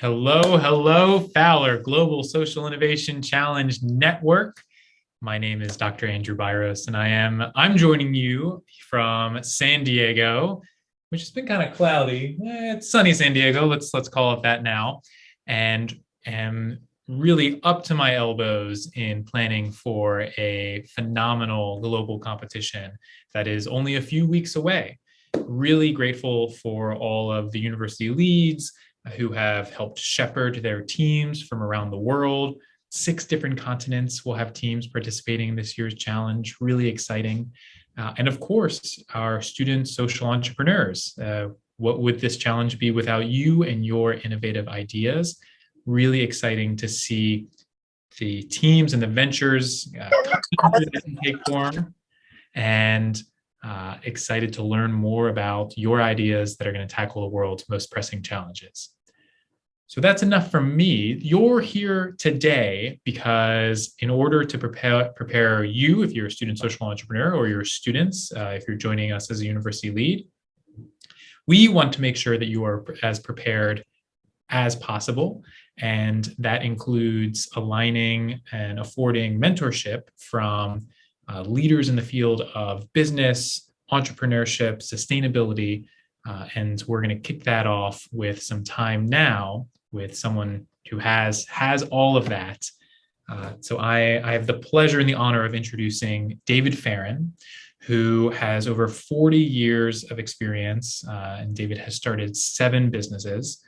Hello, hello, Fowler Global Social Innovation Challenge Network. My name is Dr. Andrew Byros, and I'm joining you from San Diego, which has been kind of cloudy. It's sunny San Diego. Let's call it that now, and am really up to my elbows in planning for a phenomenal global competition that is only a few weeks away. Really grateful for all of the university leads who have helped shepherd their teams from around the world. 6 different continents will have teams participating in this year's challenge. Really exciting. And of course, our student social entrepreneurs. What would this challenge be without you and your innovative ideas? Really exciting to see the teams and the ventures that can take form, and excited to learn more about your ideas that are going to tackle the world's most pressing challenges. So that's enough from me. You're here today because in order to prepare you, if you're a student social entrepreneur, or your students, if you're joining us as a university lead, we want to make sure that you are as prepared as possible. And that includes aligning and affording mentorship from leaders in the field of business, entrepreneurship, sustainability. And we're going to kick that off with some time now with someone who has all of that. So I have the pleasure and the honor of introducing David Ferran, who has over 40 years of experience, and David has started 7 businesses.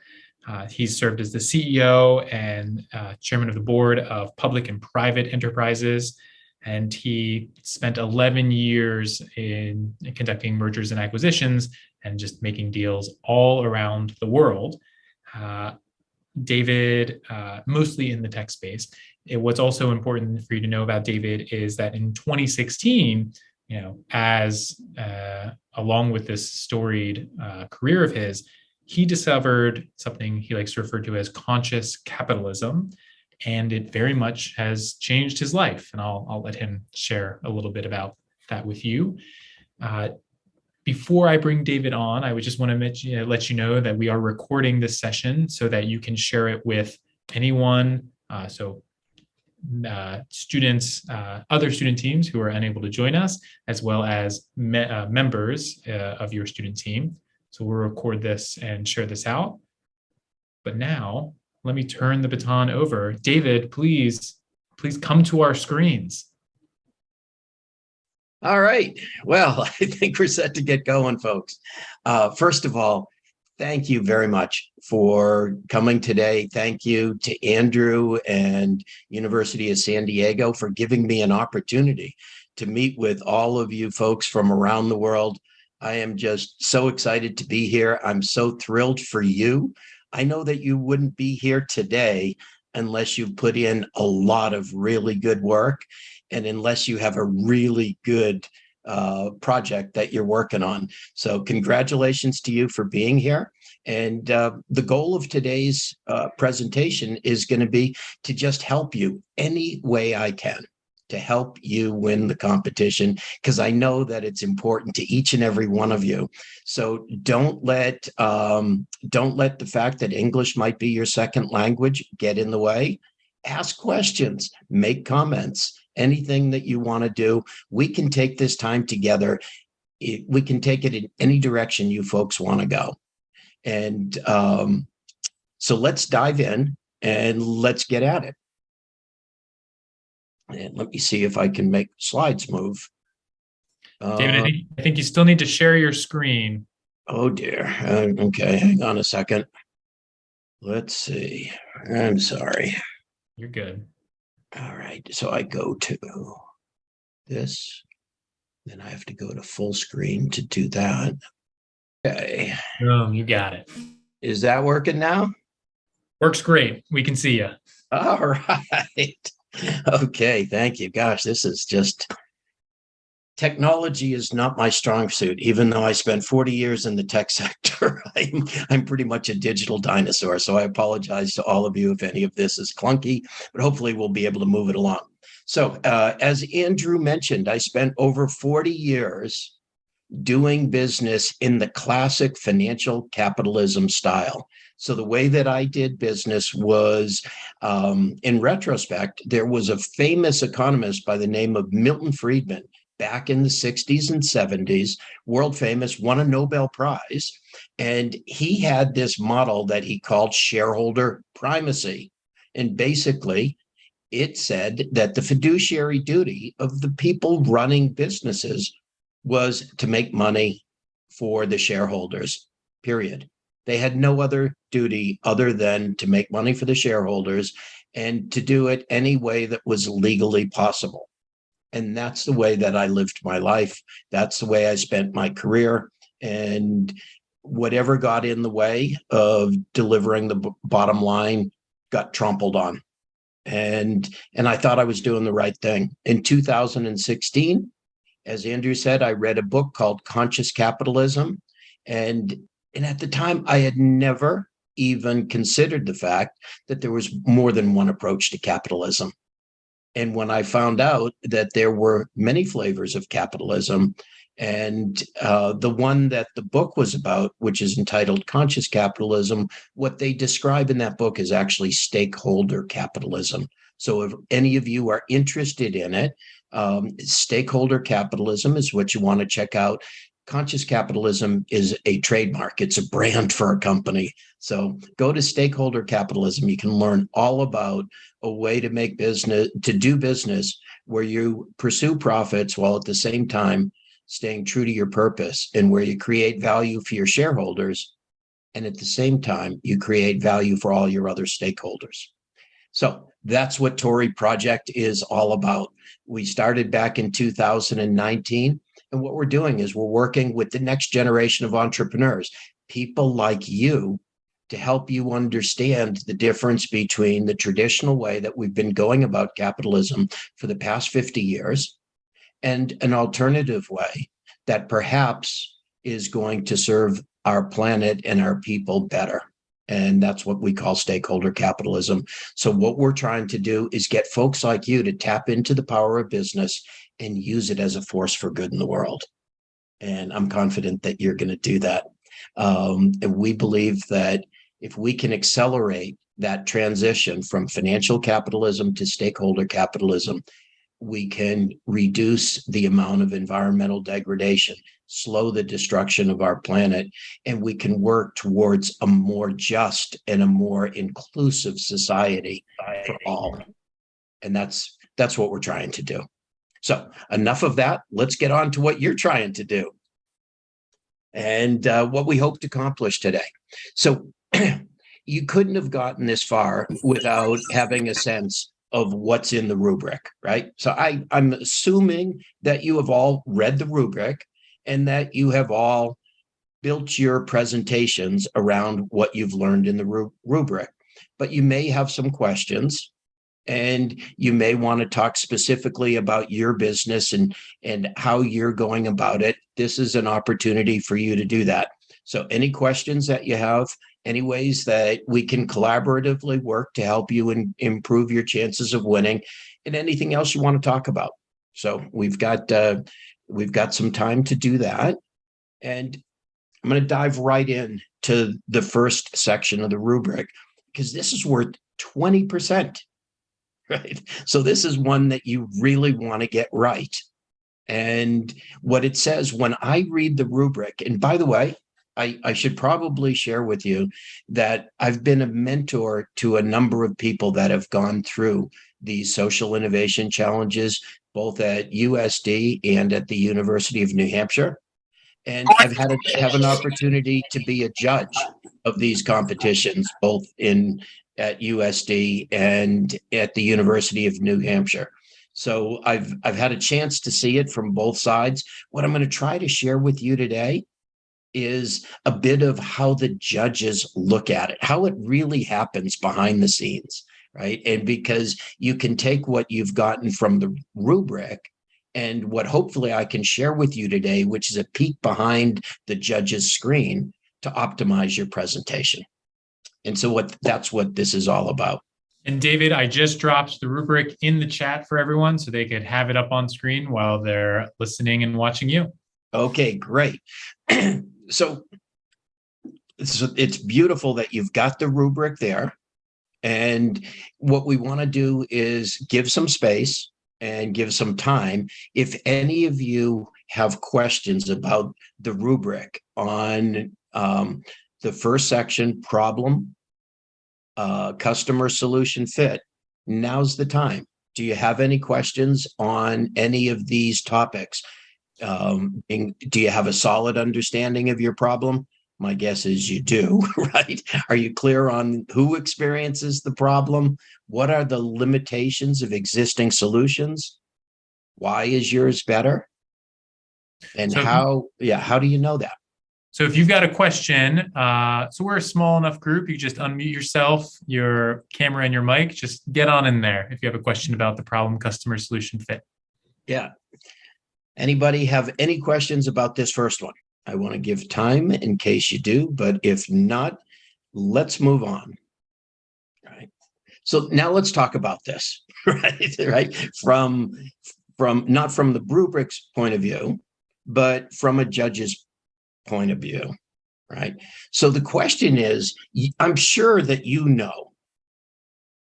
He's served as the CEO and chairman of the board of public and private enterprises, and he spent 11 years in conducting mergers and acquisitions and just making deals all around the world. David, mostly in the tech space. What's also important for you to know about David is that in 2016, as along with this storied career of his, he discovered something he likes to refer to as conscious capitalism, and it very much has changed his life. And I'll let him share a little bit about that with you. Before I bring David on, I would just want to let you know that we are recording this session so that you can share it with anyone. Students, other student teams who are unable to join us, as well as members of your student team. So we'll record this and share this out. But now, let me turn the baton over. David, please come to our screens. All right. Well, I think we're set to get going, folks. First of all, thank you very much for coming today. Thank you to Andrew and University of San Diego for giving me an opportunity to meet with all of you folks from around the world. I am just so excited to be here. I'm so thrilled for you. I know that you wouldn't be here today unless you put in a lot of really good work, and unless you have a really good project that you're working on. So congratulations to you for being here. And the goal of today's presentation is going to be to just help you any way I can to help you win the competition, because I know that it's important to each and every one of you. So don't let the fact that English might be your second language get in the way. Ask questions, make comments. Anything that you want to do, we can take this time together. We can take it in any direction you folks want to go. And so let's dive in and let's get at it. And let me see if I can make slides move. David, I think you still need to share your screen. Oh dear. Okay, hang on a second. Let's see. I'm sorry. You're good. All right, so I go to this, then I have to go to full screen to do that. Okay. Boom, you got it. Is that working now? Works great. We can see you. All right. Okay, thank you. Gosh, this is just, technology is not my strong suit, even though I spent 40 years in the tech sector. I'm pretty much a digital dinosaur, so I apologize to all of you if any of this is clunky, but hopefully we'll be able to move it along. So as Andrew mentioned, I spent over 40 years doing business in the classic financial capitalism style. So the way that I did business was, in retrospect, there was a famous economist by the name of Milton Friedman back in the 60s and 70s, world famous, won a Nobel Prize. And he had this model that he called shareholder primacy. And basically, it said that the fiduciary duty of the people running businesses was to make money for the shareholders, period. They had no other duty other than to make money for the shareholders and to do it any way that was legally possible. And that's the way that I lived my life. That's the way I spent my career. And whatever got in the way of delivering the bottom line got trampled on. And I thought I was doing the right thing. In 2016, as Andrew said, I read a book called Conscious Capitalism. And at the time, I had never even considered the fact that there was more than one approach to capitalism. And when I found out that there were many flavors of capitalism, and the one that the book was about, which is entitled Conscious Capitalism, what they describe in that book is actually stakeholder capitalism. So if any of you are interested in it, stakeholder capitalism is what you want to check out. Conscious capitalism is a trademark. It's a brand for a company. So go to stakeholder capitalism. You can learn all about a way to make business, to do business where you pursue profits while at the same time staying true to your purpose, and where you create value for your shareholders. And at the same time, you create value for all your other stakeholders. So that's what Torrey Project is all about. We started back in 2019. And what we're doing is we're working with the next generation of entrepreneurs, people like you, to help you understand the difference between the traditional way that we've been going about capitalism for the past 50 years and an alternative way that perhaps is going to serve our planet and our people better. And that's what we call stakeholder capitalism. So what we're trying to do is get folks like you to tap into the power of business and use it as a force for good in the world. And I'm confident that you're going to do that. And we believe that if we can accelerate that transition from financial capitalism to stakeholder capitalism, we can reduce the amount of environmental degradation, slow the destruction of our planet, and we can work towards a more just and a more inclusive society for all. And that's what we're trying to do. So enough of that. Let's get on to what you're trying to do and what we hope to accomplish today. So you couldn't have gotten this far without having a sense of what's in the rubric, right? So I'm assuming that you have all read the rubric and that you have all built your presentations around what you've learned in the rubric. But you may have some questions, and you may want to talk specifically about your business and how you're going about it. This is an opportunity for you to do that. So any questions that you have, any ways that we can collaboratively work to help you improve your chances of winning, and anything else you want to talk about. So we've got some time to do that. And I'm going to dive right in to the first section of the rubric, because this is worth 20%, right? So this is one that you really want to get right. And what it says when I read the rubric, and by the way, I should probably share with you that I've been a mentor to a number of people that have gone through these social innovation challenges, both at USD and at the University of New Hampshire. And I've had an opportunity to be a judge of these competitions, both at USD and at the University of New Hampshire. So I've had a chance to see it from both sides. What I'm going to try to share with you today is a bit of how the judges look at it, how it really happens behind the scenes, right? And because you can take what you've gotten from the rubric and what hopefully I can share with you today, which is a peek behind the judge's screen to optimize your presentation. And so that's what this is all about. And David, I just dropped the rubric in the chat for everyone so they could have it up on screen while they're listening and watching you. Okay, great. So it's beautiful that you've got the rubric there. And what we want to do is give some space and give some time. If any of you have questions about the rubric on the first section, problem, customer solution fit, now's the time. Do you have any questions on any of these topics? Do you have a solid understanding of your problem? My guess is you do, right? Are you clear on who experiences the problem? What are the limitations of existing solutions? Why is yours better? And So, how do you know that? so if you've got a question, so we're a small enough group, you just unmute yourself, your camera and your mic, just get on in there if you have a question about the problem customer solution fit. Yeah. Anybody have any questions about this first one? I want to give time in case you do, but if not, let's move on. All right. So now let's talk about this, right? Right. From not from the rubric's point of view, but from a judge's point of view, right? So the question is, I'm sure that you know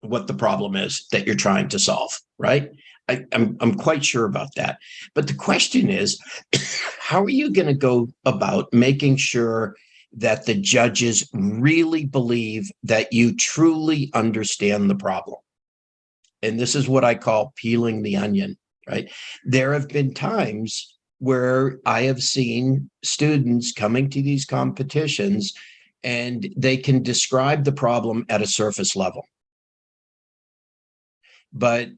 what the problem is that you're trying to solve, right? I'm quite sure about that. But the question is, how are you going to go about making sure that the judges really believe that you truly understand the problem? And this is what I call peeling the onion, right? There have been times where I have seen students coming to these competitions and they can describe the problem at a surface level. But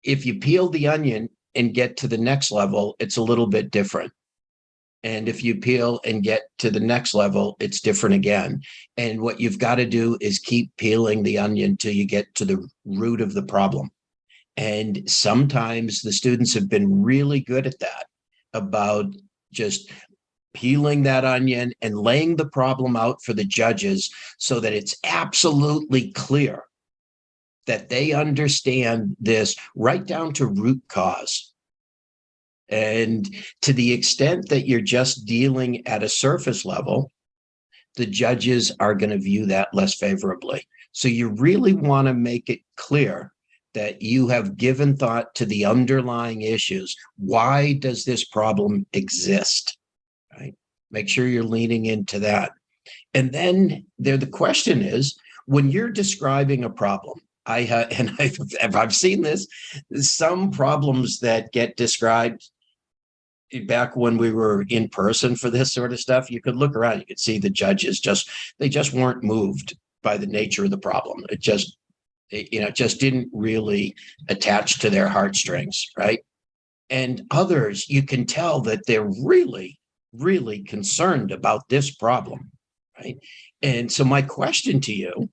if you peel the onion and get to the next level, it's a little bit different. And if you peel and get to the next level, it's different again. And what you've got to do is keep peeling the onion till you get to the root of the problem. And sometimes the students have been really good at that, about just peeling that onion and laying the problem out for the judges so that it's absolutely clear that they understand this right down to root cause. And to the extent that you're just dealing at a surface level, the judges are going to view that less favorably. So you really want to make it clear that you have given thought to the underlying issues. Why does this problem exist? Right? Make sure you're leaning into that. And then the question is, when you're describing a problem, I've seen this, some problems that get described back when we were in person for this sort of stuff, you could look around, you could see the judges they just weren't moved by the nature of the problem. It just didn't really attach to their heartstrings, right? And others, you can tell that they're really, really concerned about this problem, right? And so my question to you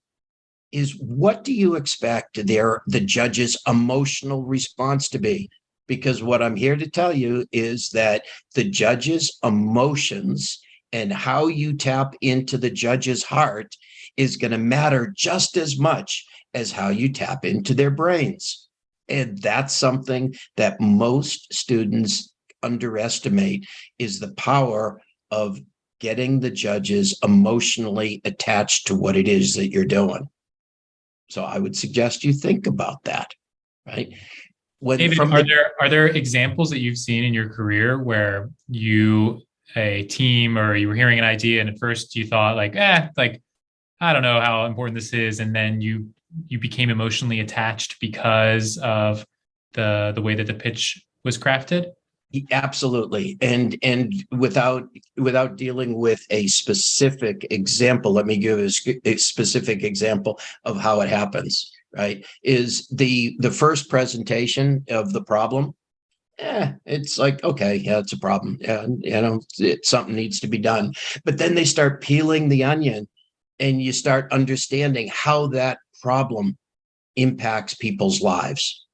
is, what do you expect the judge's emotional response to be? Because what I'm here to tell you is that the judge's emotions and how you tap into the judge's heart is going to matter just as much as how you tap into their brains. And that's something that most students underestimate, is the power of getting the judges emotionally attached to what it is that you're doing. So I would suggest you think about that, right? David, are there examples that you've seen in your career where a team, or you were hearing an idea and at first you thought like I don't know how important this is, and then you became emotionally attached because of the way that the pitch was crafted? Absolutely. And without dealing with a specific example, let me give a specific example of how it happens, right? Is the first presentation of the problem, it's like, okay, yeah, it's a problem. Yeah, something needs to be done. But then they start peeling the onion and you start understanding how that problem impacts people's lives.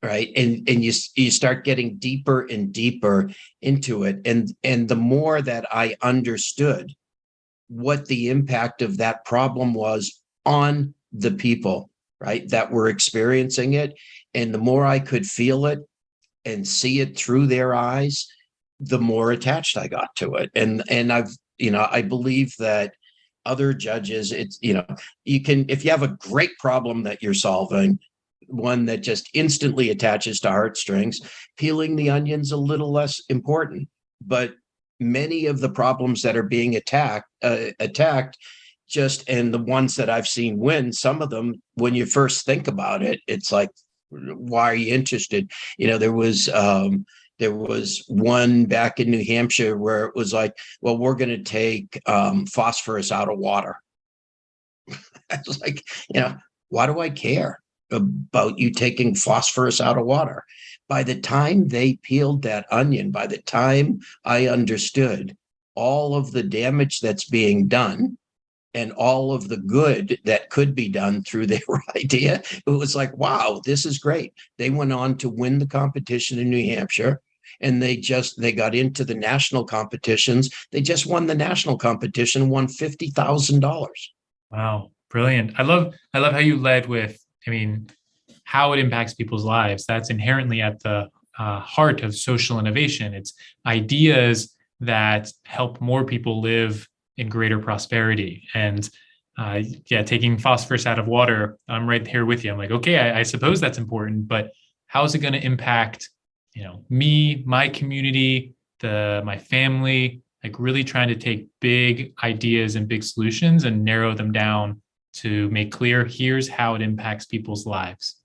Right. And you start getting deeper and deeper into it. And the more that I understood what the impact of that problem was on the people, right, that were experiencing it, and the more I could feel it and see it through their eyes, the more attached I got to it. And I believe that other judges, you can, if you have a great problem that you're solving, one that just instantly attaches to heartstrings, peeling the onion's a little less important. But many of the problems that are being attacked, and the ones that I've seen win, some of them, when you first think about it, it's like, why are you interested? There was one back in New Hampshire where it was like, well, we're going to take phosphorus out of water. I was like, why do I care about you taking phosphorus out of water? By the time they peeled that onion, by the time I understood all of the damage that's being done and all of the good that could be done through their idea, it was like, wow, this is great. They went on to win the competition in New Hampshire, and they got into the national competitions. They just won the national competition, won $50,000. Wow, brilliant. I love how you led with, how it impacts people's lives. That's inherently at the heart of social innovation. It's ideas that help more people live in greater prosperity. And taking phosphorus out of water, I'm right here with you. I'm like, okay, I suppose that's important, but how's it going to impact, me, my community, my family? Like really trying to take big ideas and big solutions and narrow them down to make clear, here's how it impacts people's lives.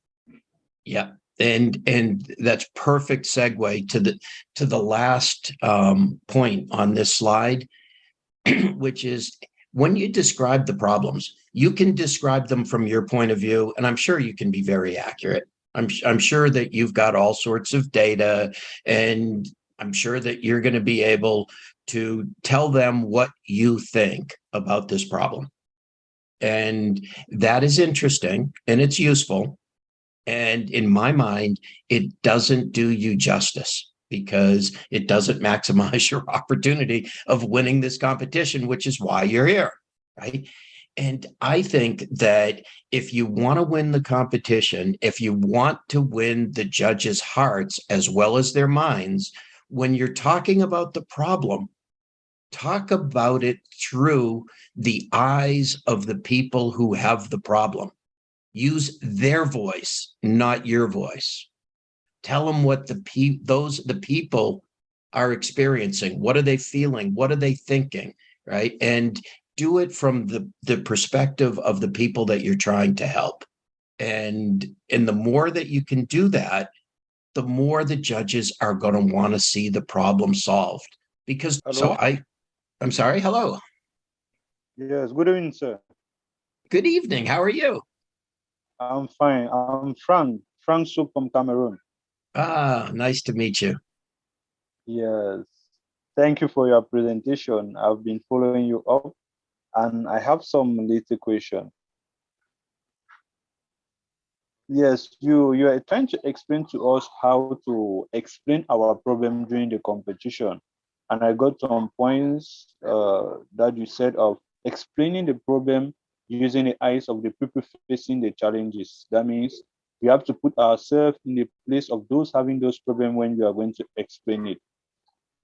Yeah. And that's perfect segue to the last point on this slide, which is, when you describe the problems, you can describe them from your point of view, and I'm sure you can be very accurate. I'm sure that you've got all sorts of data, and I'm sure that you're going to be able to tell them what you think about this problem. And that is interesting and it's useful. And in my mind, it doesn't do you justice, because it doesn't maximize your opportunity of winning this competition, which is why you're here, right? And I think that if you want to win the competition, if you want to win the judges' hearts as well as their minds, when you're talking about the problem, talk about it through the eyes of the people who have the problem. Use their voice, not your voice. Tell them what the people are experiencing. What are they feeling? What are they thinking? Right? And do it from the perspective of the people that you're trying to help. And the more that you can do that, the more the judges are going to want to see the problem solved. Because Hello? I'm sorry. Hello. Yes, good evening, sir. Good evening. How are you? I'm fine. I'm Frank Soup from Cameroon. Ah, nice to meet you. Yes. Thank you for your presentation. I've been following you up, and I have some little question. Yes, you are trying to explain to us how to explain our problem during the competition. And I got some points that you said of explaining the problem using the eyes of the people facing the challenges. That means we have to put ourselves in the place of those having those problems when we are going to explain it.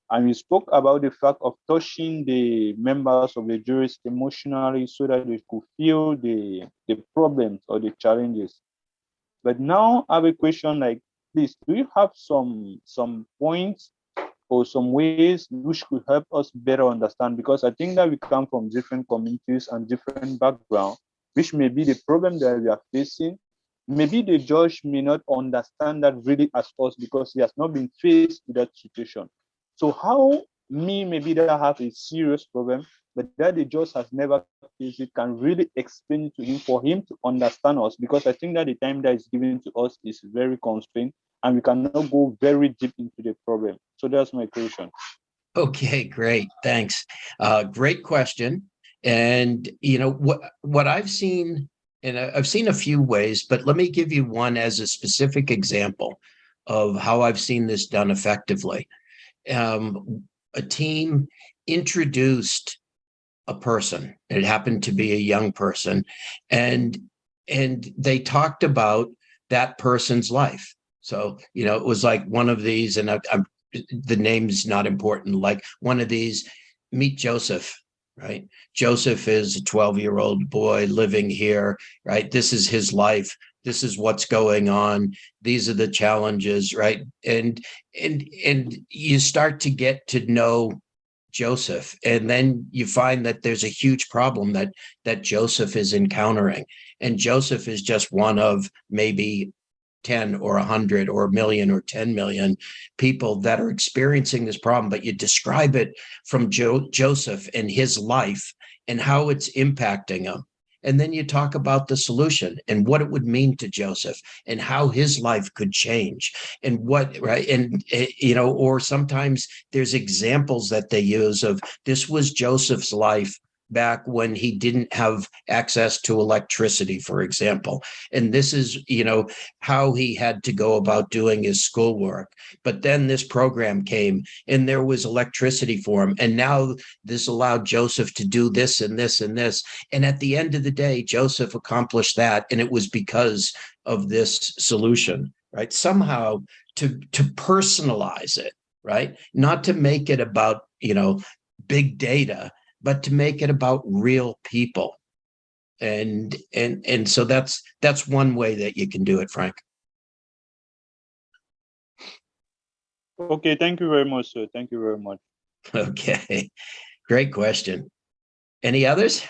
And we spoke about the fact of touching the members of the juries emotionally so that they could feel the problems or the challenges. But now I have a question like this. Do you have some points or some ways which could help us better understand? Because I think that we come from different communities and different backgrounds, which may be the problem that we are facing. Maybe the judge may not understand that really as us because he has not been faced with that situation. So how maybe that I have a serious problem, but that the judge has never faced it, can really explain it to him for him to understand us, because I think that the time that is given to us is very constrained and we cannot go very deep into the problem. So that's my question. Okay, great. Thanks. Great question. And what I've seen, and I've seen a few ways, but let me give you one as a specific example of how I've seen this done effectively. A team introduced a person. It happened to be a young person, and they talked about that person's life. So it was like one of these, and I'm the name's not important, like one of these, meet Joseph, right? Joseph is a 12-year-old boy living here, right? This is his life. This is what's going on. These are the challenges, right? And you start to get to know Joseph, and then you find that there's a huge problem that Joseph is encountering, and Joseph is just one of maybe 10 or 100 or a million or 10 million people that are experiencing this problem. But you describe it from Joseph and his life and how it's impacting him. And then you talk about the solution and what it would mean to Joseph and how his life could change and what, right? And, or sometimes there's examples that they use of, this was Joseph's life back when he didn't have access to electricity, for example. And this is, how he had to go about doing his schoolwork. But then this program came and there was electricity for him. And now this allowed Joseph to do this and this and this. And at the end of the day, Joseph accomplished that. And it was because of this solution, right? Somehow to personalize it, right? Not to make it about, big data, but to make it about real people. And so that's one way that you can do it, Frank. Okay, thank you very much, sir. Thank you very much. Okay, great question. Any others?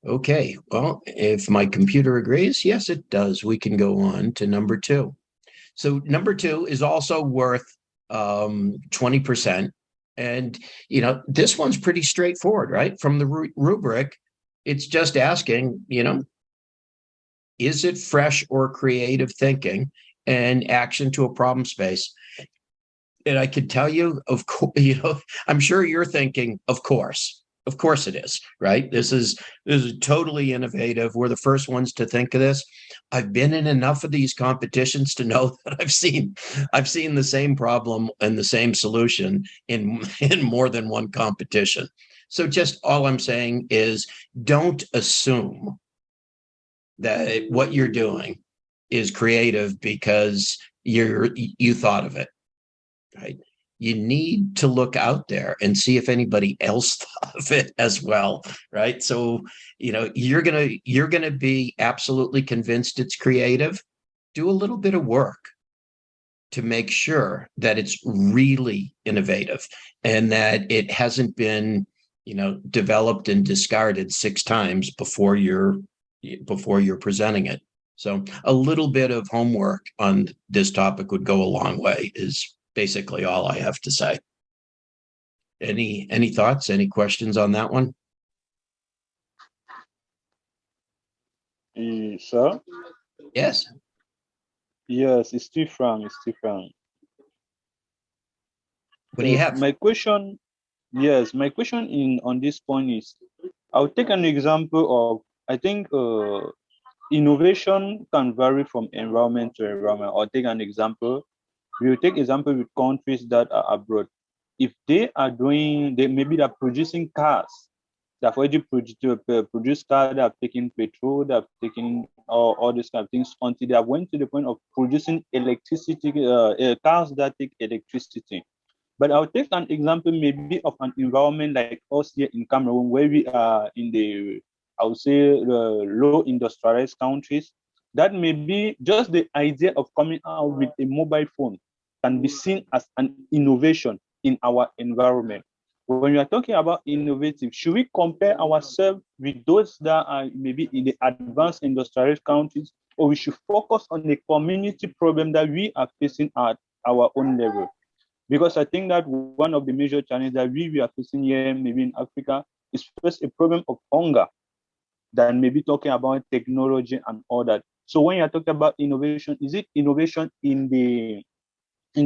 Okay, well, if my computer agrees, yes, it does. We can go on to number 2. So number 2 is also worth 20%. And, this one's pretty straightforward, right? From the rubric, it's just asking, is it fresh or creative thinking and action to a problem space? And I could tell you, of course, I'm sure you're thinking, of course it is, right? This is totally innovative. We're the first ones to think of this. I've been in enough of these competitions to know that I've seen the same problem and the same solution in more than one competition. So just all I'm saying is, don't assume that what you're doing is creative because you thought of it, right? You need to look out there and see if anybody else thought of it as well, right? So, you're gonna be absolutely convinced it's creative. Do a little bit of work to make sure that it's really innovative and that it hasn't been, developed and discarded 6 times before you're presenting it. So a little bit of homework on this topic would go a long way, is basically all I have to say. Any thoughts, any questions on that one? Sir? Yes. Yes, it's still Frank. What do you have? My question on this point is, I'll take an example of, I think innovation can vary from environment to environment. I'll take an example. We'll take example with countries that are abroad. If they are maybe they're producing cars, they've already produced cars, they have taken petrol, they have taken all these kind of things until they have went to the point of producing electricity, cars that take electricity. But I'll take an example maybe of an environment like us here in Cameroon, where we are in the, I would say, low industrialized countries, that maybe just the idea of coming out with a mobile phone can be seen as an innovation in our environment. When we are talking about innovative, should we compare ourselves with those that are maybe in the advanced industrialized countries, or we should focus on the community problem that we are facing at our own level? Because I think that one of the major challenges that we are facing here, maybe in Africa, is first a problem of hunger, than maybe talking about technology and all that. So when you're talking about innovation, is it innovation in the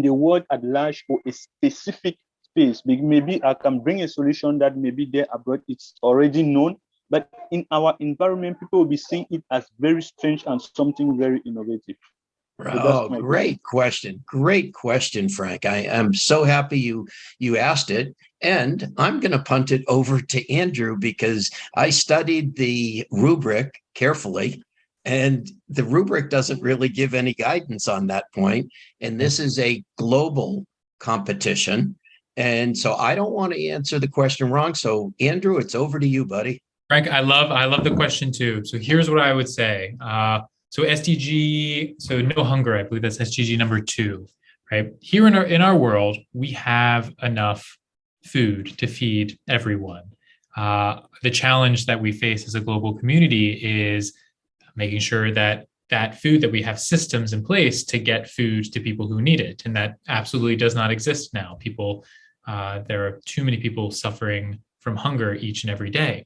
world at large or a specific space? Maybe I can bring a solution that maybe there abroad it's already known, but in our environment, people will be seeing it as very strange and something very innovative. Oh, great question. Great question, Frank. I am so happy you asked it. And I'm going to punt it over to Andrew because I studied the rubric carefully. And the rubric doesn't really give any guidance on that point. And this is a global competition. And so I don't want to answer the question wrong. So Andrew, it's over to you, buddy. Frank, I love the question too. So here's what I would say. So SDG, so no hunger, I believe that's SDG number 2, right? Here in our world, we have enough food to feed everyone. The challenge that we face as a global community is making sure that that food, that we have systems in place to get food to people who need it, and that absolutely does not exist now. There are too many people suffering from hunger each and every day.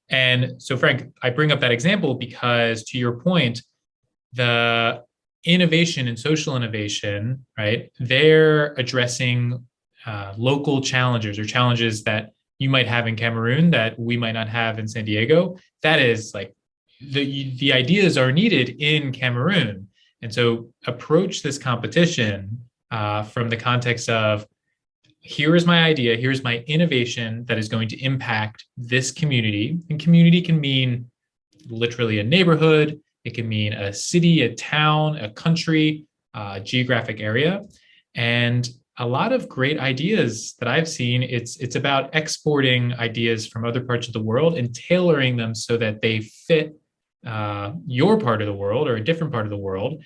And so, Frank, I bring up that example because, to your point, the innovation and social innovation, right? They're addressing local challenges or challenges that you might have in Cameroon that we might not have in San Diego. That is like the ideas are needed in Cameroon. And so approach this competition from the context of, here is my idea, here's my innovation that is going to impact this community. And community can mean literally a neighborhood, it can mean a city, a town, a country, a geographic area. And a lot of great ideas that I've seen, it's about exporting ideas from other parts of the world and tailoring them so that they fit your part of the world or a different part of the world,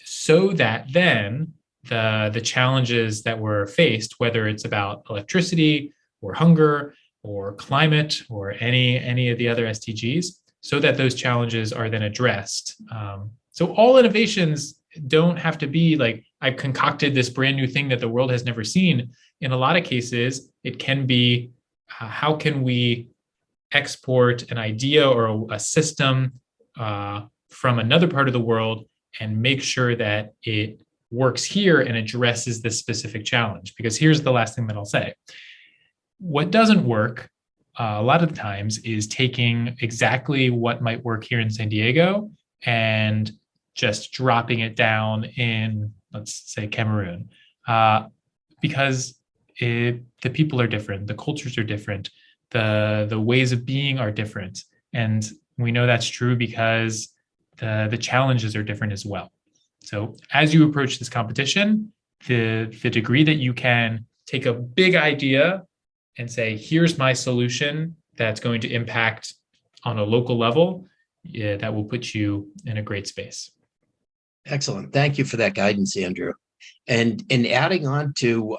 so that then the challenges that were faced, whether it's about electricity or hunger or climate or any of the other SDGs, so that those challenges are then addressed. So all innovations don't have to be like, I've concocted this brand new thing that the world has never seen. In a lot of cases, it can be, how can we export an idea or a system from another part of the world and make sure that it works here and addresses this specific challenge? Because here's the last thing that I'll say. What doesn't work a lot of the times is taking exactly what might work here in San Diego and just dropping it down in, let's say, Cameroon, because the people are different, the cultures are different, the ways of being are different. And we know that's true because the challenges are different as well. So as you approach this competition, the degree that you can take a big idea and say, here's my solution that's going to impact on a local level, that will put you in a great space. Excellent. Thank you for that guidance, Andrew. And in adding on to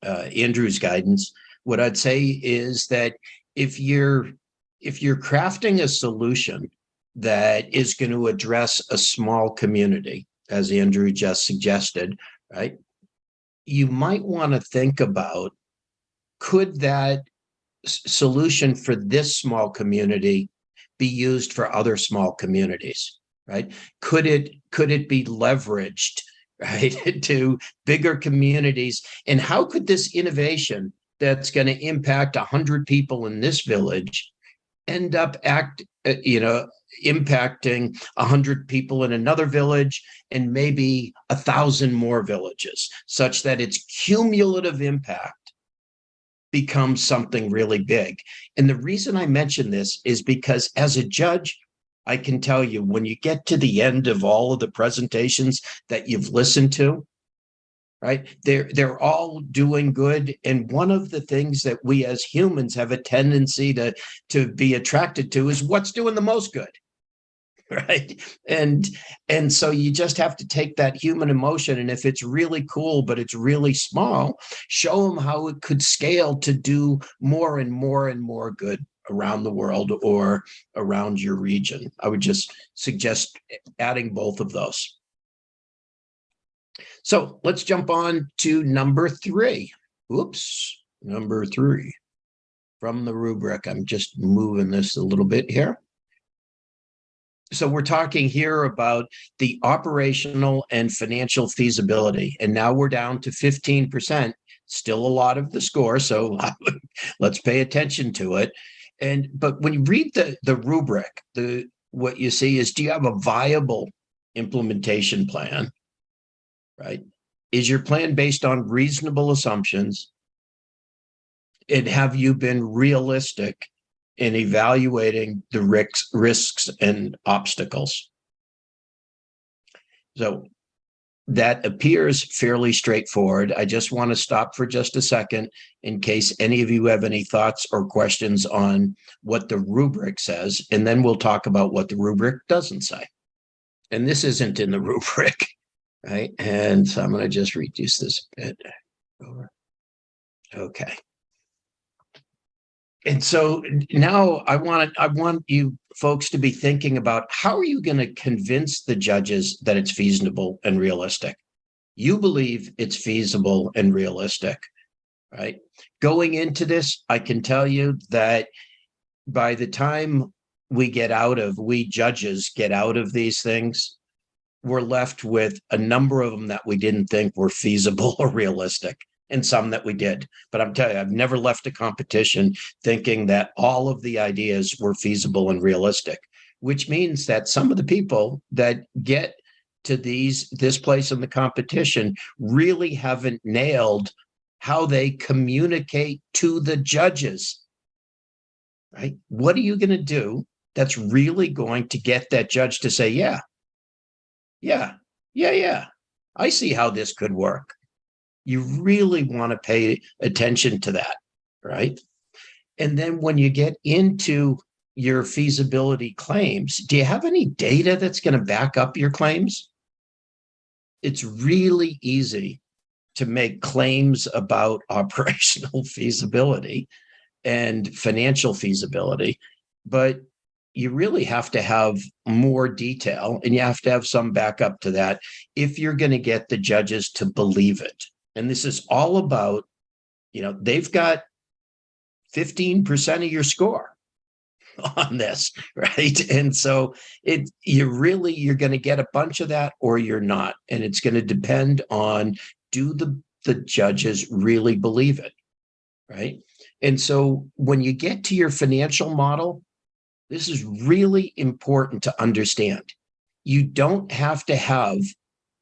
Andrew's guidance, what I'd say is that if you're crafting a solution that is going to address a small community, as Andrew just suggested, right, you might want to think about, could that solution for this small community be used for other small communities, right? Could it be leveraged, right, to bigger communities? And how could this innovation that's going to impact 100 people in this village end up impacting 100 people in another village and maybe 1,000 more villages, such that its cumulative impact becomes something really big? And the reason I mention this is because as a judge, I can tell you, when you get to the end of all of the presentations that you've listened to, right, they're all doing good. And one of the things that we as humans have a tendency to be attracted to is what's doing the most good, right? And so you just have to take that human emotion, and if it's really cool but it's really small, show them how it could scale to do more and more and more good around the world or around your region. I would just suggest adding both of those. So let's jump on to number 3. Oops, number 3 from the rubric. I'm just moving this a little bit here. So we're talking here about the operational and financial feasibility. And now we're down to 15%, still a lot of the score. So let's pay attention to it. But when you read the rubric, what you see is, do you have a viable implementation plan, right? Is your plan based on reasonable assumptions? And have you been realistic in evaluating the risks and obstacles. So that appears fairly straightforward. I just want to stop for just a second in case any of you have any thoughts or questions on what the rubric says, and then we'll talk about what the rubric doesn't say. And this isn't in the rubric, right? And so I'm going to just reduce this a bit. Okay. And so now I want you folks to be thinking about, how are you going to convince the judges that it's feasible and realistic? You believe it's feasible and realistic, right? Going into this, I can tell you that by the time we judges get out of these things, we're left with a number of them that we didn't think were feasible or realistic, and some that we did. But I'm telling you, I've never left a competition thinking that all of the ideas were feasible and realistic, which means that some of the people that get to this place in the competition really haven't nailed how they communicate to the judges, right? What are you going to do that's really going to get that judge to say, yeah, I see how this could work? You really want to pay attention to that, right? And then when you get into your feasibility claims, do you have any data that's going to back up your claims? It's really easy to make claims about operational feasibility and financial feasibility, but you really have to have more detail, and you have to have some backup to that if you're going to get the judges to believe it. And this is all about, they've got 15% of your score on this, right? And so you're going to get a bunch of that or you're not. And it's going to depend on, do the judges really believe it, right? And so when you get to your financial model, this is really important to understand. You don't have to have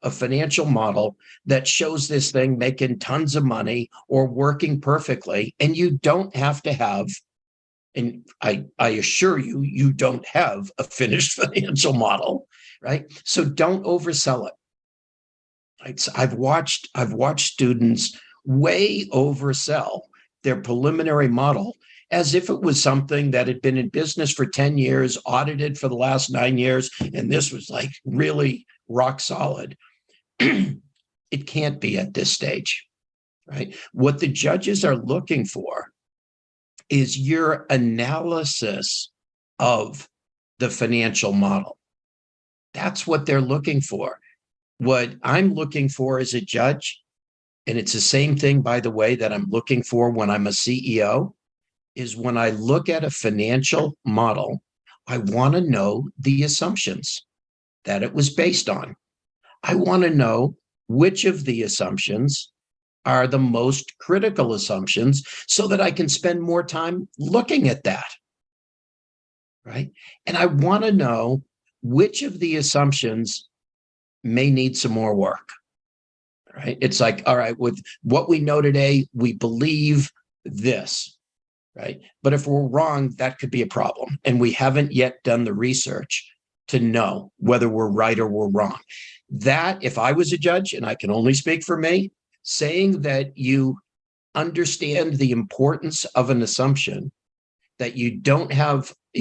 a financial model that shows this thing making tons of money or working perfectly. And you don't have to have, and I assure you, you don't have a finished financial model, right? So don't oversell it. Right? So I've watched students way oversell their preliminary model as if it was something that had been in business for 10 years, audited for the last 9 years, and this was like really rock solid. It can't be at this stage, right? What the judges are looking for is your analysis of the financial model. That's what they're looking for. What I'm looking for as a judge, and it's the same thing, by the way, that I'm looking for when I'm a CEO, is when I look at a financial model, I want to know the assumptions that it was based on. I want to know which of the assumptions are the most critical assumptions so that I can spend more time looking at that, right? And I want to know which of the assumptions may need some more work, right? It's like, all right, with what we know today, we believe this, right? But if we're wrong, that could be a problem. And we haven't yet done the research to know whether we're right or we're wrong. That, if I was a judge, and I can only speak for me, saying that you understand the importance of an assumption, that you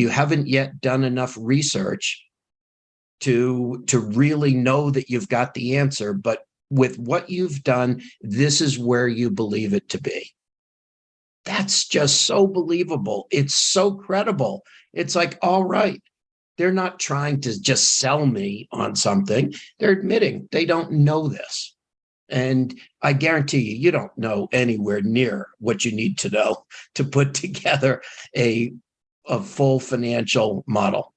haven't yet done enough research to really know that you've got the answer, but with what you've done, this is where you believe it to be. That's just so believable. It's so credible. It's like, all right, they're not trying to just sell me on something. They're admitting they don't know this. And I guarantee you don't know anywhere near what you need to know to put together a full financial model,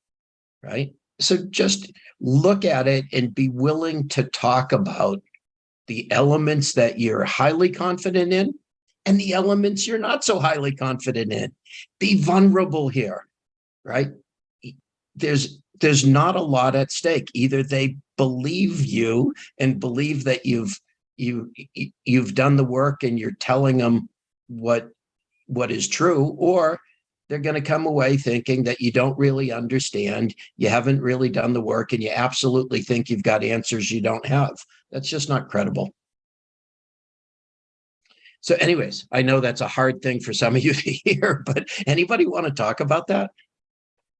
right? So just look at it and be willing to talk about the elements that you're highly confident in and the elements you're not so highly confident in. Be vulnerable here, right? There's not a lot at stake. Either they believe you and believe that you've done the work and you're telling them what is true, or they're going to come away thinking that you don't really understand, you haven't really done the work, and you absolutely think you've got answers you don't have. That's just not credible. So anyways, I know that's a hard thing for some of you to hear, but anybody want to talk about that?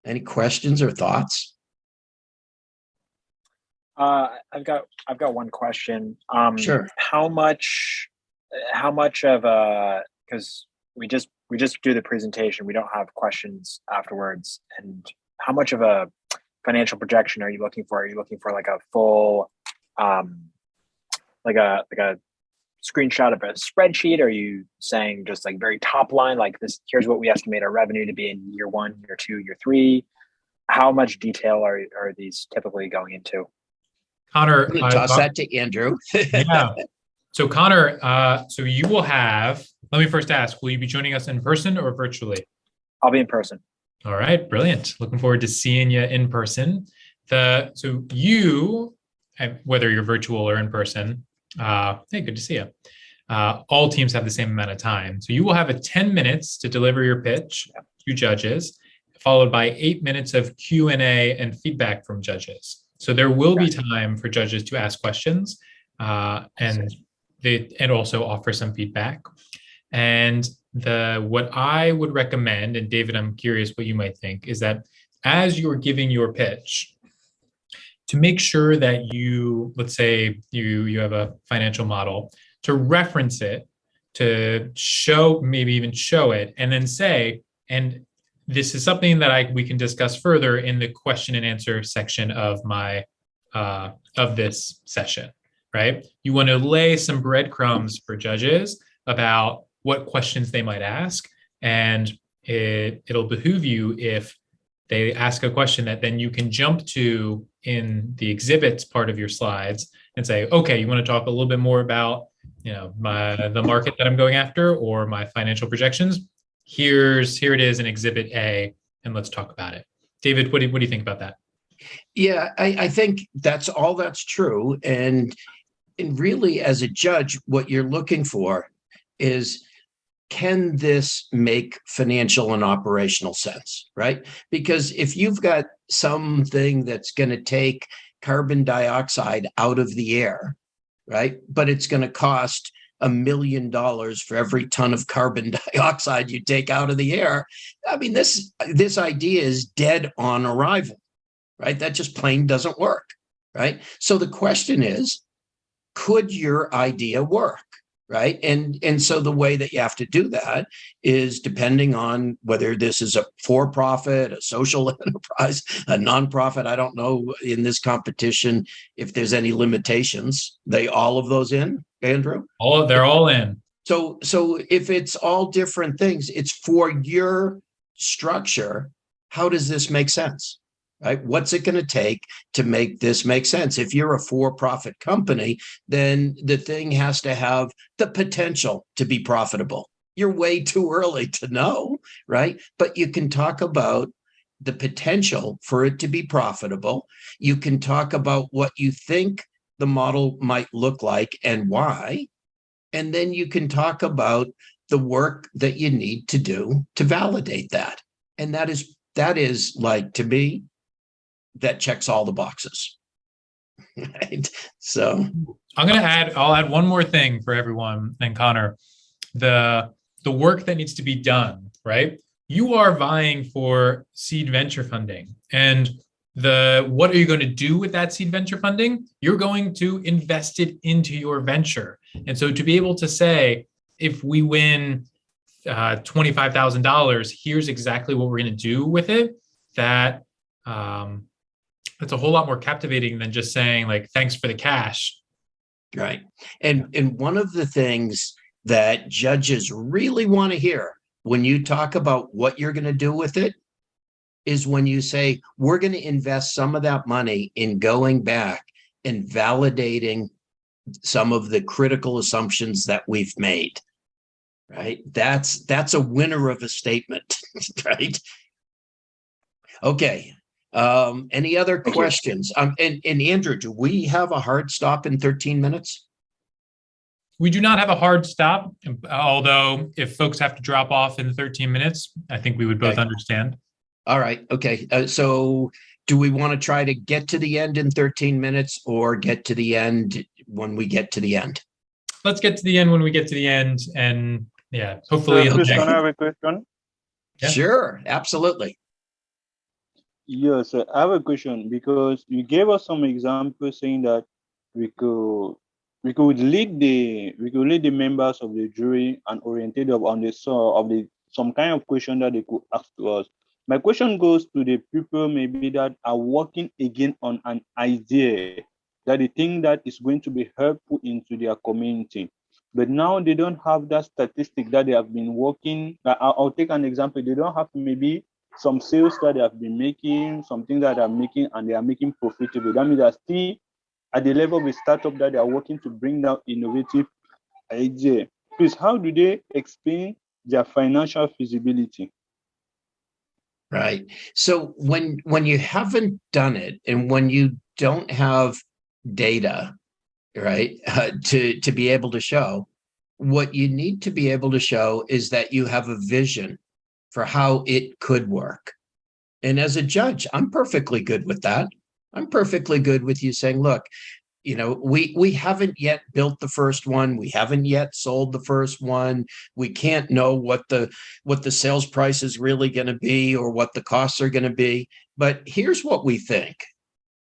Any questions or thoughts? I've got one question. Sure. How much of a, because we just do the presentation, we don't have questions afterwards, and how much of a financial projection are you looking for? Are you looking for like a full, like a screenshot of a spreadsheet? Are you saying just like very top line, like this, here's what we estimate our revenue to be in year 1, year 2, year 3? How much detail are these typically going into? Connor, I'm going to toss that to Andrew. Yeah. So Connor, so you will have, let me first ask, will you be joining us in person or virtually? I'll be in person. All right, brilliant. Looking forward to seeing you in person. So you, whether you're virtual or in person, hey, good to see you. All teams have the same amount of time. So you will have 10 minutes to deliver your pitch to judges, followed by 8 minutes of Q&A and feedback from judges. So there will be time for judges to ask questions and also offer some feedback. And what I would recommend, and David, I'm curious what you might think, is that as you're giving your pitch, to make sure that you, let's say you have a financial model, to reference it, to show, maybe even show it, and then say, and this is something that we can discuss further in the question and answer section of of this session, right? You want to lay some breadcrumbs for judges about what questions they might ask, and it'll behoove you if they ask a question that then you can jump to in the exhibits part of your slides and say, okay, you want to talk a little bit more about, the market that I'm going after or my financial projections? Here it is in Exhibit A, and let's talk about it. David, what do you think about that? Yeah, I think that's true. And really, as a judge, what you're looking for is, can this make financial and operational sense, right? Because if you've got something that's going to take carbon dioxide out of the air, right, but it's going to cost $1 million for every ton of carbon dioxide you take out of the air, I mean, this idea is dead on arrival, right? That just plain doesn't work, right? So the question is, could your idea work? Right. And so the way that you have to do that is depending on whether this is a for-profit, a social enterprise, a nonprofit. I don't know in this competition if there's any limitations. All of those in, Andrew? They're all in. So if it's all different things, it's for your structure. How does this make sense? Right? What's it going to take to make this make sense? If you're a for-profit company, then the thing has to have the potential to be profitable. You're way too early to know, right? But you can talk about the potential for it to be profitable. You can talk about what you think the model might look like and why. And then you can talk about the work that you need to do to validate that. And that is like, to me, that checks all the boxes. Right. So I'll add one more thing for everyone. And Connor, the work that needs to be done, right? You are vying for seed venture funding. And what are you going to do with that seed venture funding? You're going to invest it into your venture. And so to be able to say, if we win $25,000, here's exactly what we're going to do with it, that's a whole lot more captivating than just saying, like, thanks for the cash. Right. And one of the things that judges really want to hear when you talk about what you're going to do with it is when you say, we're going to invest some of that money in going back and validating some of the critical assumptions that we've made. Right. That's a winner of a statement. Right. Okay. Any other questions? And Andrew, do we have a hard stop in 13 minutes? We do not have a hard stop, although if folks have to drop off in 13 minutes, I think we would both understand. All right. Okay. So do we want to try to get to the end in 13 minutes or get to the end when we get to the end? Let's get to the end when we get to the end. And yeah, hopefully. Please, can I have a question? Yeah. Sure. Absolutely. Yes, I have a question because you gave us some examples saying that we could lead the members of the jury and orientate them on some kind of question that they could ask to us. My question goes to the people maybe that are working again on an idea that they think that is going to be helpful into their community, but now they don't have that statistic that they have been working. I'll take an example. They don't have maybe some sales that they have been making, something that they are making, and they are making profitable. That means they're still at the level of a startup that they are working to bring down innovative idea. Please, how do they explain their financial feasibility? Right. So when you haven't done it and when you don't have data, right, to be able to show, what you need to be able to show is that you have a vision for how it could work. And as a judge, I'm perfectly good with that. I'm perfectly good with you saying, look, we haven't yet built the first one. We haven't yet sold the first one. We can't know what the sales price is really going to be or what the costs are going to be. But here's what we think,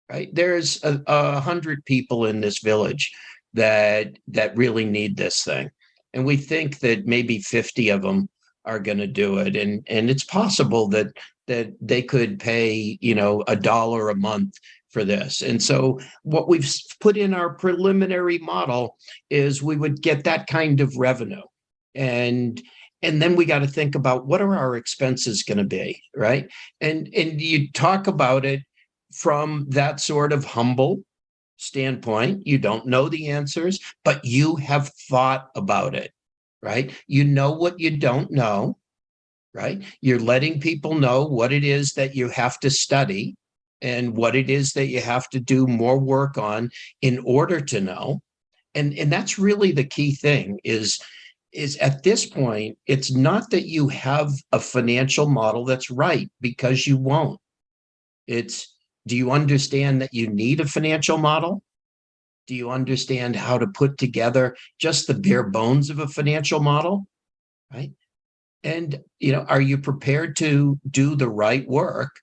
right? There's 100 people in this village that really need this thing. And we think that maybe 50 of them are going to do it. And it's possible that they could pay, $1 a month for this. And so what we've put in our preliminary model is we would get that kind of revenue. And then we got to think about what are our expenses going to be, right? And you talk about it from that sort of humble standpoint. You don't know the answers, but you have thought about it, right? You know what you don't know, right? You're letting people know what it is that you have to study and what it is that you have to do more work on in order to know. And that's really the key thing is at this point, it's not that you have a financial model that's right, because you won't. It's, do you understand that you need a financial model? Do you understand how to put together just the bare bones of a financial model, right? And, are you prepared to do the right work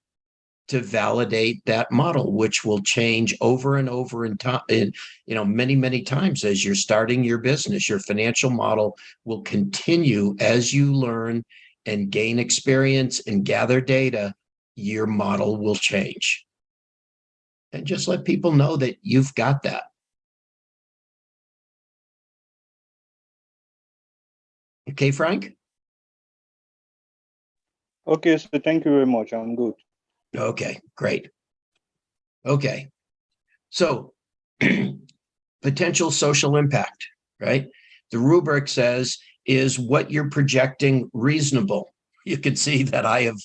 to validate that model, which will change over and over in time, many, many times as you're starting your business. Your financial model will continue as you learn and gain experience and gather data. Your model will change. And just let people know that you've got that. Okay, Frank? Okay, so thank you very much. I'm good. Okay, great. Okay, so potential social impact, right? The rubric says, is what you're projecting reasonable? You can see that I have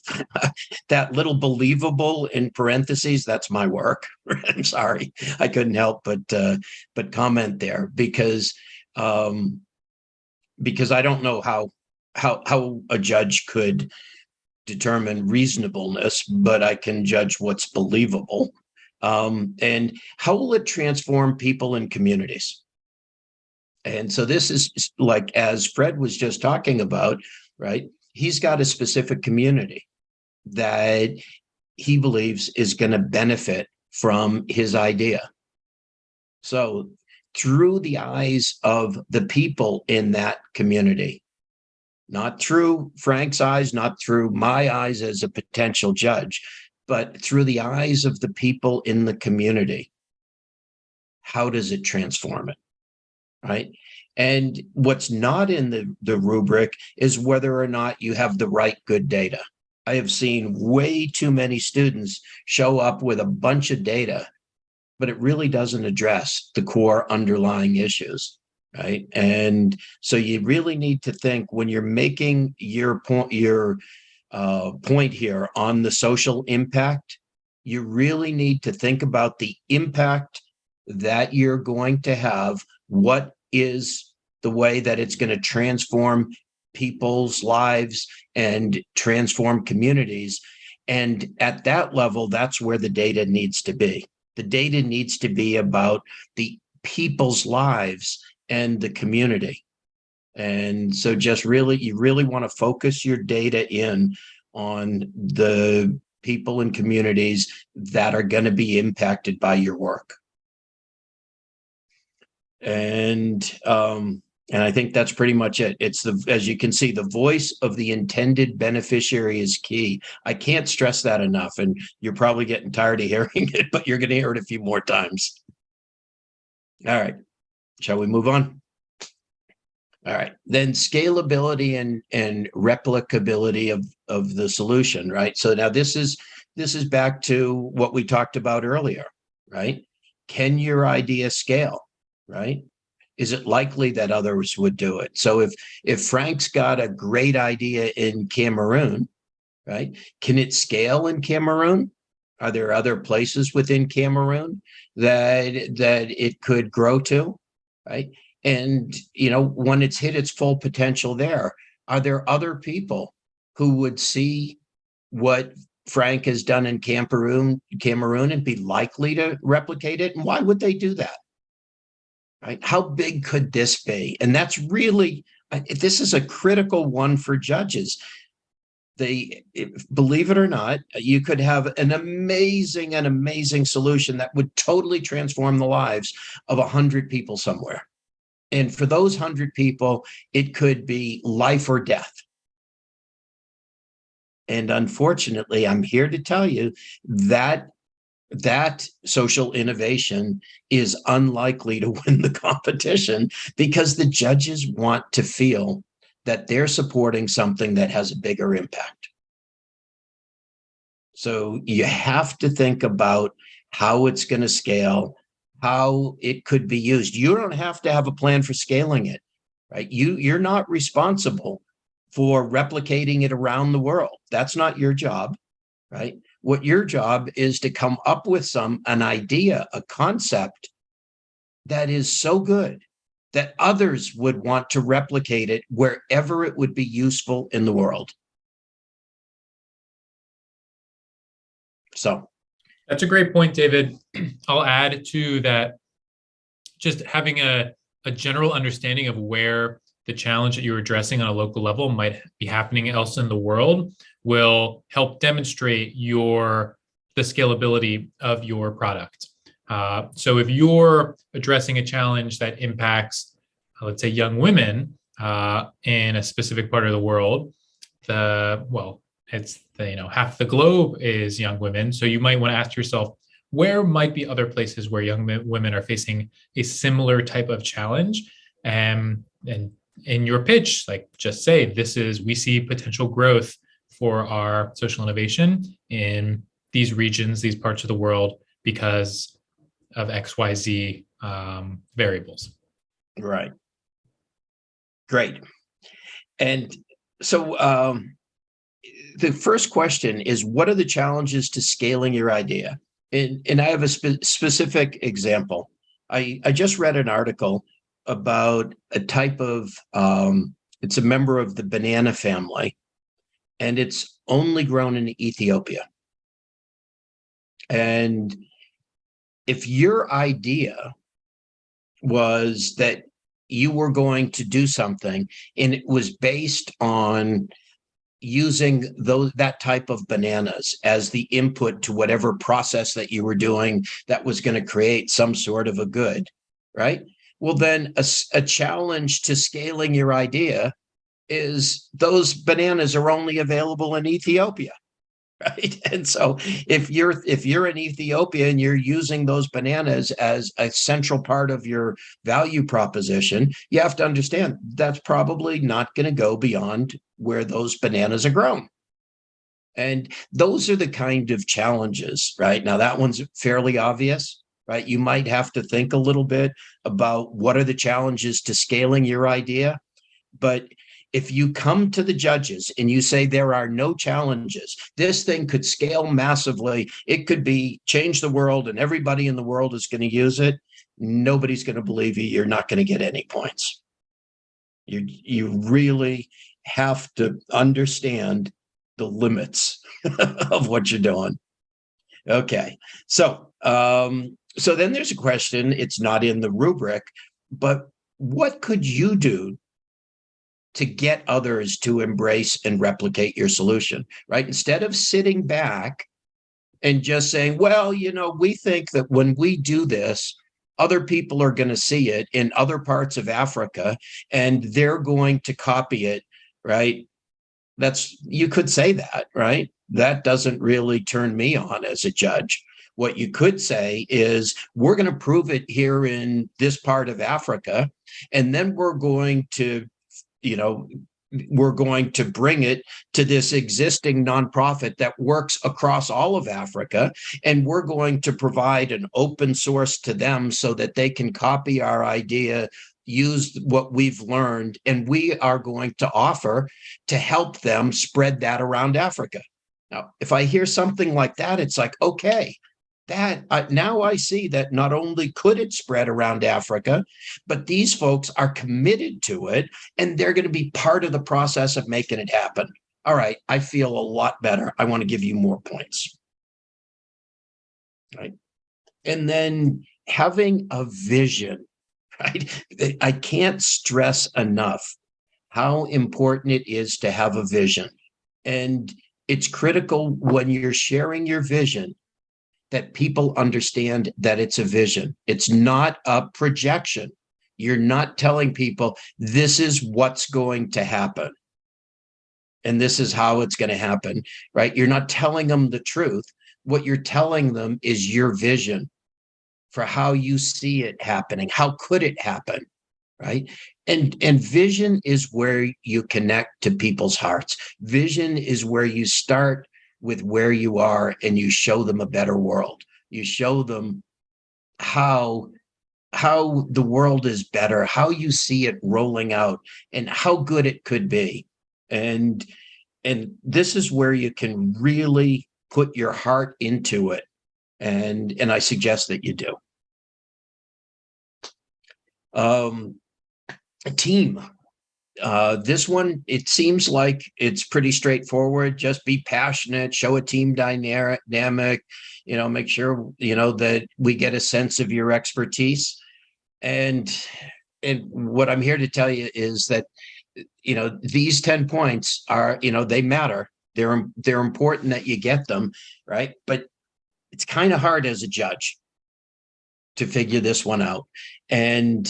that little believable in parentheses. That's my work. I'm sorry, I couldn't help but comment there because I don't know how a judge could determine reasonableness, but I can judge what's believable. And how will it transform people and communities? And so this is like, as Fred was just talking about, right? He's got a specific community that he believes is going to benefit from his idea. So through the eyes of the people in that community, not through Frank's eyes, not through my eyes as a potential judge, but through the eyes of the people in the community. How does it transform it, right? And what's not in the rubric is whether or not you have the right good data. I have seen way too many students show up with a bunch of data, but it really doesn't address the core underlying issues. Right. And so you really need to think when you're making your point here on the social impact, you really need to think about the impact that you're going to have. What is the way that it's going to transform people's lives and transform communities. And at that level, that's where the data needs to be. The data needs to be about the people's lives and the community. And so just really, you really want to focus your data in on the people and communities that are going to be impacted by your work. And I think that's pretty much it. It's as you can see, the voice of the intended beneficiary is key. I can't stress that enough. And you're probably getting tired of hearing it, but you're going to hear it a few more times. All right. Shall we move on? All right. Then scalability and replicability of the solution, right? So now this is back to what we talked about earlier, right? Can your idea scale, right? Is it likely that others would do it? So if Frank's got a great idea in Cameroon, right? Can it scale in Cameroon? Are there other places within Cameroon that it could grow to, right? And, when it's hit its full potential there, are there other people who would see what Frank has done in Cameroon and be likely to replicate it? And why would they do that? Right? How big could this be? And that's really, this is a critical one for judges. Believe it or not, you could have an amazing solution that would totally transform the lives of 100 people somewhere. And for those 100 people, it could be life or death. And unfortunately, I'm here to tell you that social innovation is unlikely to win the competition because the judges want to feel that they're supporting something that has a bigger impact. So you have to think about how it's going to scale, how it could be used. You don't have to have a plan for scaling it, right? You're not responsible for replicating it around the world. That's not your job, right? What your job is to come up with an idea, a concept that is so good that others would want to replicate it wherever it would be useful in the world. So that's a great point, David. I'll add to that, just having a general understanding of where the challenge that you're addressing on a local level might be happening else in the world will help demonstrate the scalability of your product. So if you're addressing a challenge that impacts, let's say, young women in a specific part of the world, half the globe is young women. So you might want to ask yourself, where might be other places where young women are facing a similar type of challenge? And in your pitch, just say, we see potential growth for our social innovation in these regions, these parts of the world, because of XYZ variables. Right. Great. And so the first question is, what are the challenges to scaling your idea? And I have a specific example. I just read an article about a type of, it's a member of the banana family, and it's only grown in Ethiopia. And if your idea was that you were going to do something and it was based on using that type of bananas as the input to whatever process that you were doing that was going to create some sort of a good, right? Well, then a challenge to scaling your idea is those bananas are only available in Ethiopia, right? And so if you're in Ethiopia and you're using those bananas as a central part of your value proposition, you have to understand that's probably not going to go beyond where those bananas are grown. And those are the kind of challenges, right? Now, that one's fairly obvious, right? You might have to think a little bit about what are the challenges to scaling your idea. But if you come to the judges and you say there are no challenges, this thing could scale massively, it could change the world and everybody in the world is going to use it, nobody's going to believe you. You're not going to get any points. You really have to understand the limits of what you're doing. Okay, so so then there's a question. It's not in the rubric, but what could you do to get others to embrace and replicate your solution, right? Instead of sitting back and just saying, well, we think that when we do this, other people are going to see it in other parts of Africa and they're going to copy it, right? You could say that, right? That doesn't really turn me on as a judge. What you could say is, we're going to prove it here in this part of Africa, and then we're going to bring it to this existing nonprofit that works across all of Africa, and we're going to provide an open source to them so that they can copy our idea, use what we've learned, and we are going to offer to help them spread that around Africa. Now, if I hear something like that, it's like, okay, now I see that not only could it spread around Africa, but these folks are committed to it, and they're going to be part of the process of making it happen. All right, I feel a lot better. I want to give you more points. Right. And then having a vision, right? I can't stress enough how important it is to have a vision. And it's critical when you're sharing your vision that people understand that it's a vision. It's not a projection. You're not telling people this is what's going to happen and this is how it's going to happen, right? You're not telling them the truth. What you're telling them is your vision for how you see it happening. How could it happen, right? And vision is where you connect to people's hearts. Vision is where you start with where you are and you show them a better world. You show them how the world is better, how you see it rolling out, and how good it could be. And this is where you can really put your heart into it. And I suggest that you do. A team. This one, it seems like it's pretty straightforward. Just be passionate, show a team dynamic, make sure, that we get a sense of your expertise. And what I'm here to tell you is that, these 10 points are, they matter. They're important that you get them, right? But it's kind of hard as a judge to figure this one out. And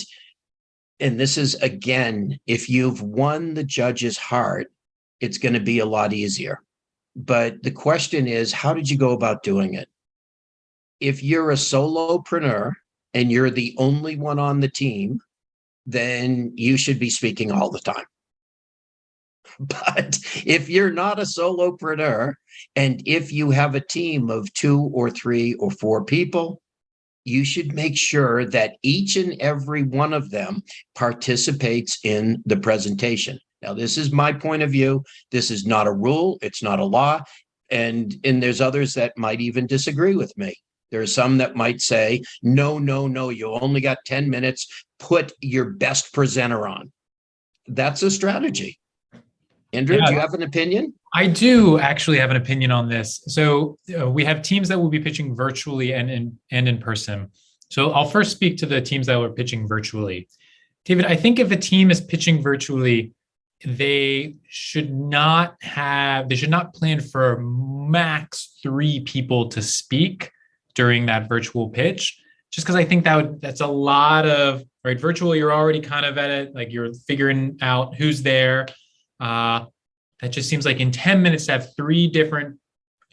this is, again, if you've won the judge's heart, it's going to be a lot easier. But the question is, how did you go about doing it? If you're a solopreneur and you're the only one on the team, then you should be speaking all the time. But if you're not a solopreneur, and if you have a team of 2 or 3 or 4 people, you should make sure that each and every one of them participates in the presentation. Now, this is my point of view. This is not a rule. It's not a law. And there's others that might even disagree with me. There are some that might say, no, you only got 10 minutes. Put your best presenter on. That's a strategy. Andrew, do you have an opinion? I do actually have an opinion on this. So we have teams that will be pitching virtually and in person. So I'll first speak to the teams that were pitching virtually. David, I think if a team is pitching virtually, they should not plan for max 3 people to speak during that virtual pitch, just because I think that's a lot of, right? Virtual, you're already kind of at it, like you're figuring out who's there. That just seems like in 10 minutes to have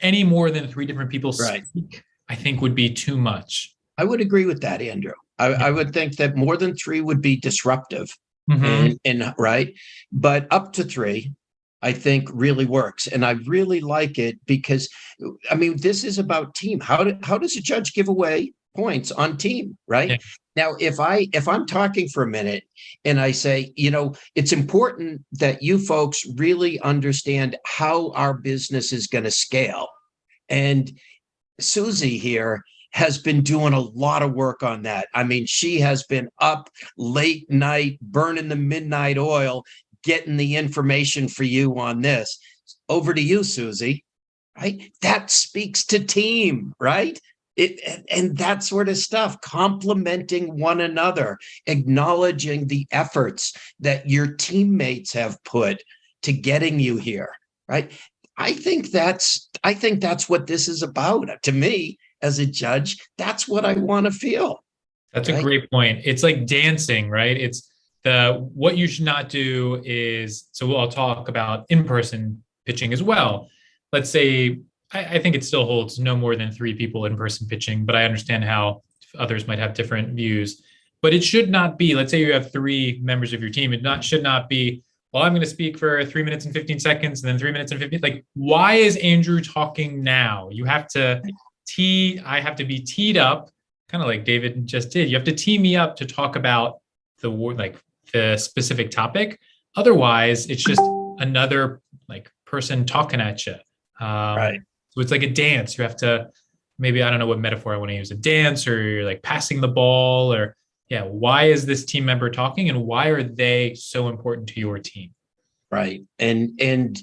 any more than 3 different people speak, I think would be too much. I would agree with that, Andrew. I would think that more than 3 would be disruptive, and right. But up to 3, I think really works. And I really like it because, this is about team. How does a judge give away points on team, right? Yeah. Now, if I'm talking for a minute and I say, it's important that you folks really understand how our business is going to scale. And Susie here has been doing a lot of work on that. I mean, she has been up late night, burning the midnight oil, getting the information for you on this. Over to you, Susie, right? That speaks to team, right? And that sort of stuff, complementing one another, acknowledging the efforts that your teammates have put to getting you here, right? I think that's what this is about. To me, as a judge, that's what I want to feel. That's right? a great point. It's like dancing, right? It's what you should not do is, so I'll talk about in-person pitching as well. Let's say, I think it still holds no more than 3 people in-person pitching, but I understand how others might have different views. But it should not be, let's say you have 3 members of your team, should not be, well, I'm going to speak for 3 minutes and 15 seconds and then 3 minutes and 15. Like, why is Andrew talking now? You have to I have to be teed up, kind of like David just did. You have to tee me up to talk about the specific topic. Otherwise, it's just another like person talking at you. Right. So it's like a dance. You have to, maybe, I don't know what metaphor I want to use, a dance, or you're like passing the ball, or why is this team member talking and why are they so important to your team? Right. And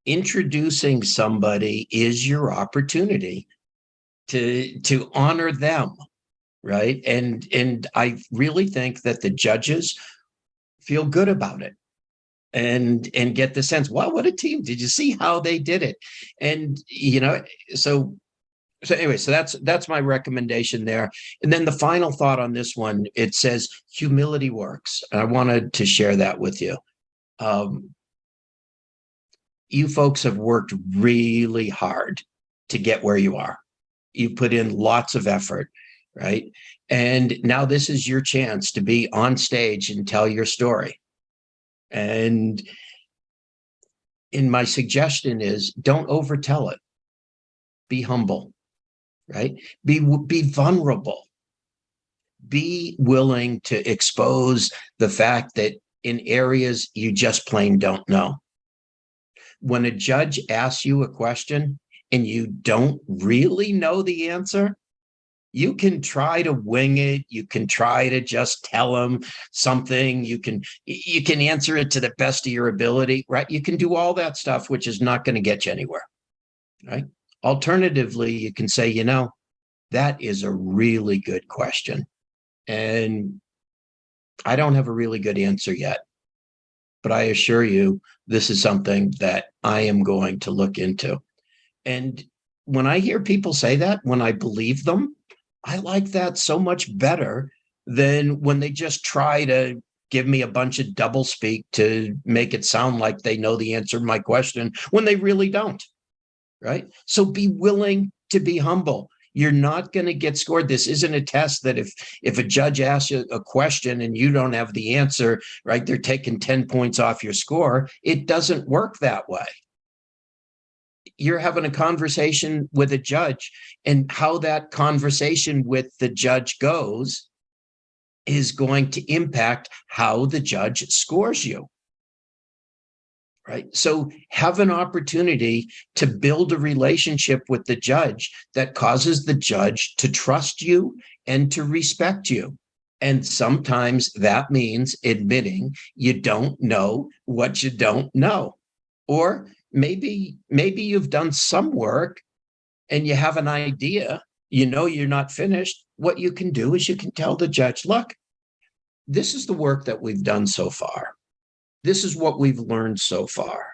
introducing somebody is your opportunity to honor them, right? And I really think that the judges feel good about it and get the sense, wow, what a team. Did you see how they did it? And so anyway, so that's my recommendation there. And then the final thought on this one, it says humility works. And I wanted to share that with you. You folks have worked really hard to get where you are. You put in lots of effort, right? And now this is your chance to be on stage and tell your story. And my suggestion is, don't overtell it. Be humble, right? Be vulnerable. Be willing to expose the fact that in areas you just plain don't know. When a judge asks you a question and you don't really know the answer, you can try to wing it. You can try to just tell them something. You can answer it to the best of your ability, right? You can do all that stuff, which is not going to get you anywhere, right? Alternatively, you can say, that is a really good question. And I don't have a really good answer yet, but I assure you, this is something that I am going to look into. And when I hear people say that, when I believe them, I like that so much better than when they just try to give me a bunch of doublespeak to make it sound like they know the answer to my question when they really don't, right? So be willing to be humble. You're not going to get scored. This isn't a test that if a judge asks you a question and you don't have the answer, right, they're taking 10 points off your score. It doesn't work that way. You're having a conversation with a judge, and how that conversation with the judge goes is going to impact how the judge scores you. Right? So have an opportunity to build a relationship with the judge that causes the judge to trust you and to respect you. And sometimes that means admitting you don't know what you don't know. Or maybe you've done some work and you have an idea, you're not finished. What you can do is you can tell the judge, look, this is the work that we've done so far. This is what we've learned so far.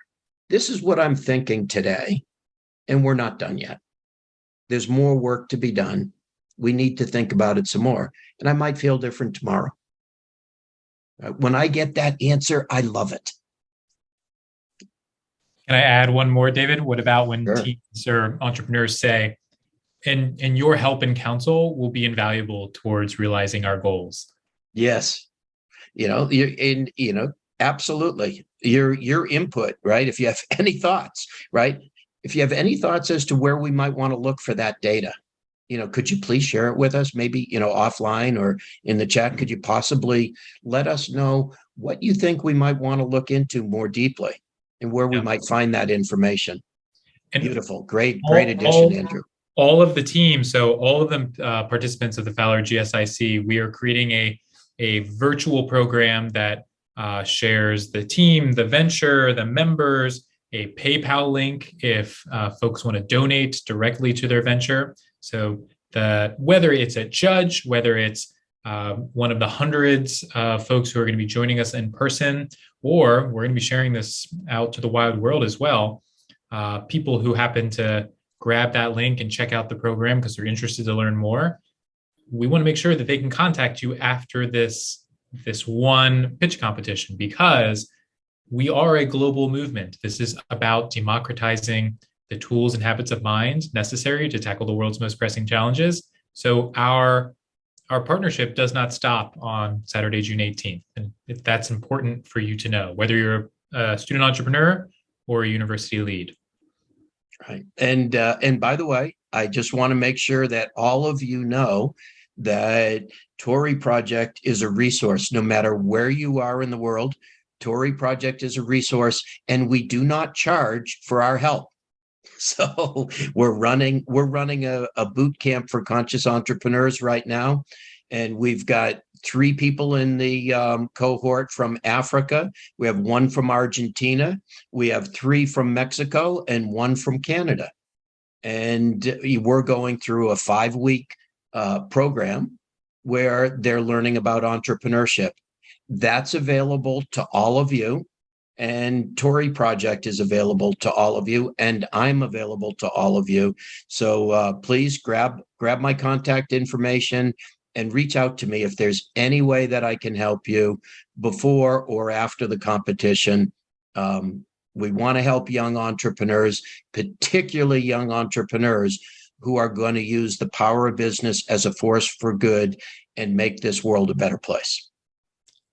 This is what I'm thinking today, and we're not done yet. There's more work to be done. We need to think about it some more, and I might feel different tomorrow. When I get that answer, I love it. Can I add one more, David? What about when Sure. teams or entrepreneurs say, and your help and counsel will be invaluable towards realizing our goals? Yes. Absolutely. Your input, right? If you have any thoughts, right? If you have any thoughts as to where we might want to look for that data, could you please share it with us? Maybe, offline or in the chat, could you possibly let us know what you think we might want to look into more deeply and where we might find that information? And beautiful. Great addition, Andrew. all of the team, so all of them participants of the Fowler GSIC, we are creating a virtual program that shares the team, the venture, the members, a PayPal link if folks want to donate directly to their venture. So whether it's a judge, whether it's one of the hundreds of folks who are going to be joining us in person, or we're going to be sharing this out to the wide world as well, people who happen to grab that link and check out the program because they're interested to learn more, we want to make sure that they can contact you after this one pitch competition, because we are a global movement. This is about democratizing the tools and habits of mind necessary to tackle the world's most pressing challenges. So our partnership does not stop on Saturday, June 18th. And that's important for you to know, whether you're a student entrepreneur or a university lead. Right. And by the way, I just want to make sure that all of you know that Torrey Project is a resource. No matter where you are in the world, Torrey Project is a resource, and we do not charge for our help. So we're running a boot camp for conscious entrepreneurs right now, and we've got 3 people in the cohort from Africa. We have 1 from Argentina. We have 3 from Mexico and 1 from Canada. And we're going through a 5-week program where they're learning about entrepreneurship. That's available to all of you. And Torrey Project is available to all of you, and I'm available to all of you. So please grab my contact information and reach out to me if there's any way that I can help you before or after the competition. We want to help young entrepreneurs, particularly young entrepreneurs who are going to use the power of business as a force for good and make this world a better place.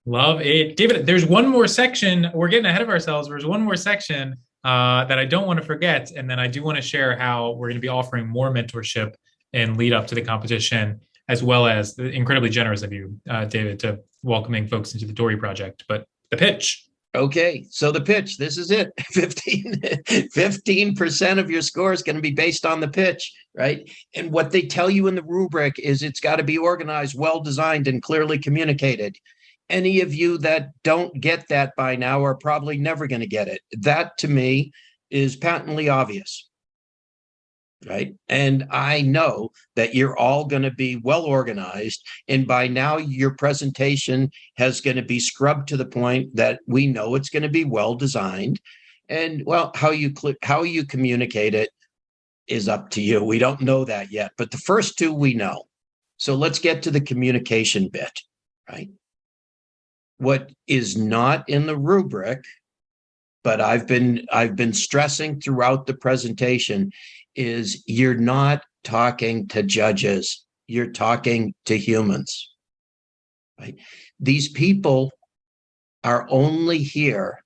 Love it. David, there's one more section. We're getting ahead of ourselves. There's one more section that I don't want to forget. And then I do want to share how we're going to be offering more mentorship and lead up to the competition, as well as incredibly generous of you, David, to welcoming folks into the Torrey Project. But the pitch. Okay, so the pitch, this is it. 15% of your score is going to be based on the pitch, right? And what they tell you in the rubric is it's got to be organized, well-designed, and clearly communicated. Any of you that don't get that by now are probably never going to get it. That, to me, is patently obvious, right? And I know that you're all going to be well organized, and by now your presentation has going to be scrubbed to the point that we know it's going to be well designed. And well, how you communicate it is up to you. We don't know that yet, but the first 2 we know. So let's get to the communication bit, right? What is not in the rubric, but I've been stressing throughout the presentation, is you're not talking to judges, you're talking to humans, right? These people are only here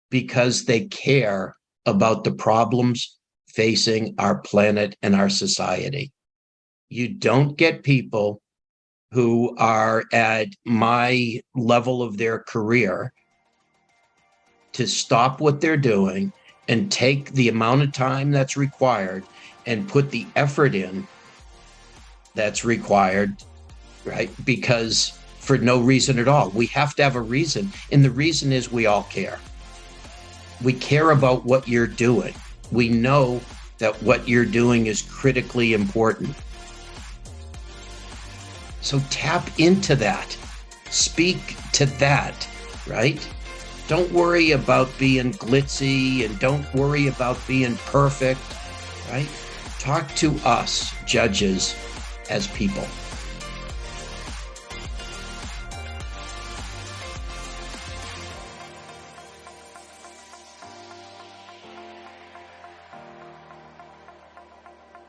because they care about the problems facing our planet and our society. You don't get people who are at my level of their career to stop what they're doing and take the amount of time that's required and put the effort in that's required, right? Because for no reason at all. We have to have a reason. And the reason is we all care. We care about what you're doing. We know that what you're doing is critically important. So tap into that. Speak to that, right? Don't worry about being glitzy and don't worry about being perfect, right? Talk to us, judges, as people.